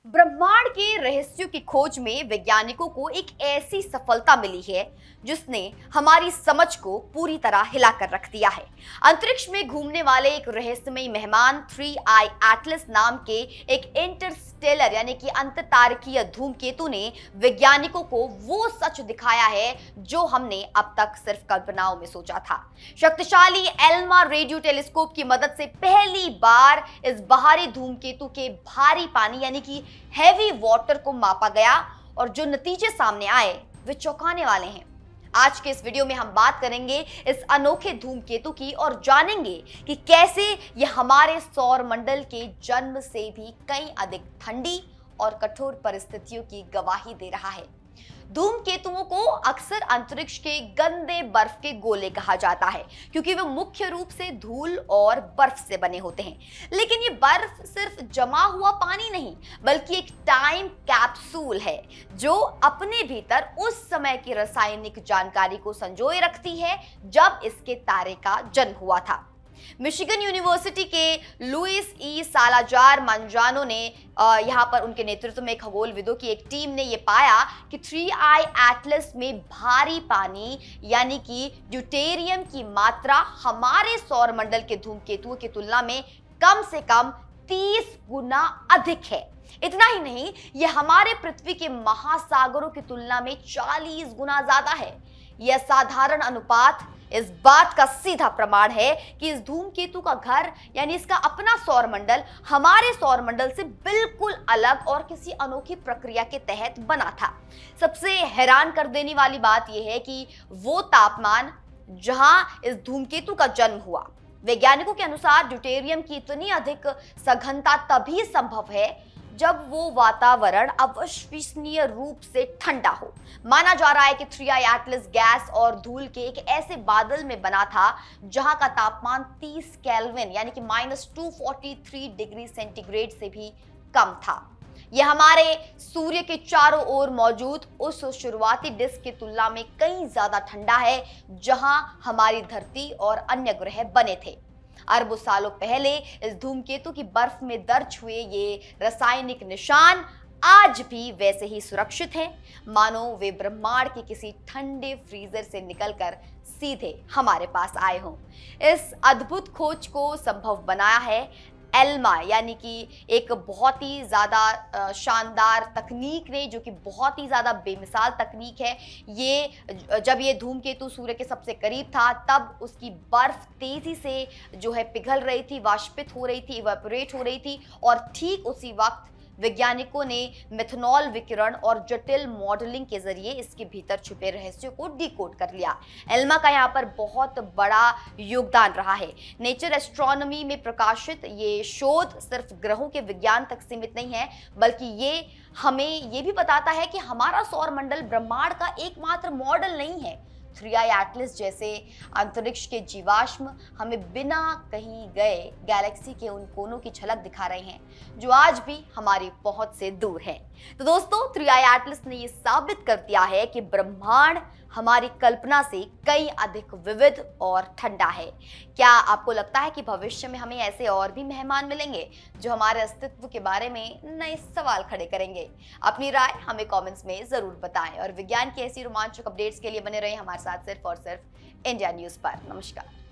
ब्रह्मांड के रहस्यों की खोज में वैज्ञानिकों को एक ऐसी सफलता मिली है जिसने हमारी समझ को पूरी तरह हिलाकर रख दिया है। अंतरिक्ष में घूमने वाले एक रहस्यमयी मेहमान 3I एटलस नाम के एक इंटरस्टेलर यानी कि अंतरतारकीय धूमकेतु ने वैज्ञानिकों को वो सच दिखाया है जो हमने अब तक सिर्फ कल्पनाओं में सोचा था। शक्तिशाली एल्मा रेडियो टेलीस्कोप की मदद से पहली बार इस बाहरी धूमकेतु के भारी पानी यानी कि हैवी वाटर को मापा गया और जो नतीजे सामने आए वे चौंकाने वाले हैं। आज के इस वीडियो में हम बात करेंगे इस अनोखे धूमकेतु की और जानेंगे कि कैसे यह हमारे सौर मंडल के जन्म से भी कहीं अधिक ठंडी और कठोर परिस्थितियों की गवाही दे रहा है। धूमकेतुओं को अक्सर अंतरिक्ष के गंदे बर्फ के गोले कहा जाता है क्योंकि वे मुख्य रूप से धूल और बर्फ से बने होते हैं। लेकिन ये बर्फ सिर्फ जमा हुआ पानी नहीं बल्कि एक टाइम कैप्सूल है जो अपने भीतर उस समय की रासायनिक जानकारी को संजोए रखती है जब इसके तारे का जन्म हुआ था। मिशिगन यूनिवर्सिटी के लुइस ई सालाजार मंजानो ने यहाँ पर उनके नेतृत्व में खगोलविदों की एक टीम ने यह पाया कि 3I एटलस में भारी पानी यानी कि ड्यूटेरियम की मात्रा हमारे सौर मंडल के धूमकेतुओं की तुलना में कम से कम 30 गुना अधिक है। इतना ही नहीं, यह हमारे पृथ्वी के महासागरों की तुलना में 40 गुना ज्यादा है। यह साधारण अनुपात इस बात का सीधा प्रमाण है कि इस धूमकेतु का घर यानी इसका अपना सौर मंडल हमारे सौर मंडल से बिल्कुल अलग और किसी अनोखी प्रक्रिया के तहत बना था। सबसे हैरान कर देने वाली बात यह है कि वो तापमान जहां इस धूमकेतु का जन्म हुआ, वैज्ञानिकों के अनुसार ड्यूटेरियम की इतनी अधिक सघनता तभी संभव है जब वो वातावरण अविश्वसनीय रूप से ठंडा हो। माना जा रहा है कि 3I एटलस गैस और धूल के एक ऐसे बादल में बना था जहां का तापमान 30 केल्विन यानी कि -243 डिग्री सेंटीग्रेड से भी कम था। यह हमारे सूर्य के चारों ओर मौजूद उस शुरुआती डिस्क की तुलना में कहीं ज्यादा ठंडा है जहां हमारी धरती और अन्य ग्रह बने थे। अरबों सालों पहले इस धूमकेतु की बर्फ में दर्ज हुए ये रासायनिक निशान आज भी वैसे ही सुरक्षित हैं, मानो वे ब्रह्मांड के किसी ठंडे फ्रीजर से निकलकर सीधे हमारे पास आए हों। इस अद्भुत खोज को संभव बनाया है एल्मा यानी कि एक बहुत ही ज़्यादा शानदार तकनीक ने, जो कि बहुत ही ज़्यादा बेमिसाल तकनीक है। ये जब ये धूमकेतु सूर्य के सबसे करीब था तब उसकी बर्फ तेज़ी से जो है पिघल रही थी, वाष्पित हो रही थी, इवेपोरेट हो रही थी और ठीक उसी वक्त वैज्ञानिकों ने मेथनॉल विकिरण और जटिल मॉडलिंग के जरिए इसके भीतर छुपे रहस्यों को डिकोड कर लिया। एल्मा का यहाँ पर बहुत बड़ा योगदान रहा है। नेचर एस्ट्रोनॉमी में प्रकाशित ये शोध सिर्फ ग्रहों के विज्ञान तक सीमित नहीं है बल्कि ये हमें ये भी बताता है कि हमारा सौर मंडल ब्रह्मांड का एकमात्र मॉडल नहीं है। 3I एटलस जैसे अंतरिक्ष के जीवाश्म हमें बिना कहीं गए गैलेक्सी के उन कोनों की झलक दिखा रहे हैं जो आज भी हमारी पहुंच से दूर है। तो दोस्तों, 3I एटलस ने यह साबित कर दिया है कि ब्रह्मांड हमारी कल्पना से कई अधिक विविध और ठंडा है। क्या आपको लगता है कि भविष्य में हमें ऐसे और भी मेहमान मिलेंगे जो हमारे अस्तित्व के बारे में नए सवाल खड़े करेंगे? अपनी राय हमें कमेंट्स में जरूर बताएं और विज्ञान की ऐसी रोमांचक अपडेट्स के लिए बने रहें हमारे साथ सिर्फ और सिर्फ इंडिया न्यूज़ पर। नमस्कार।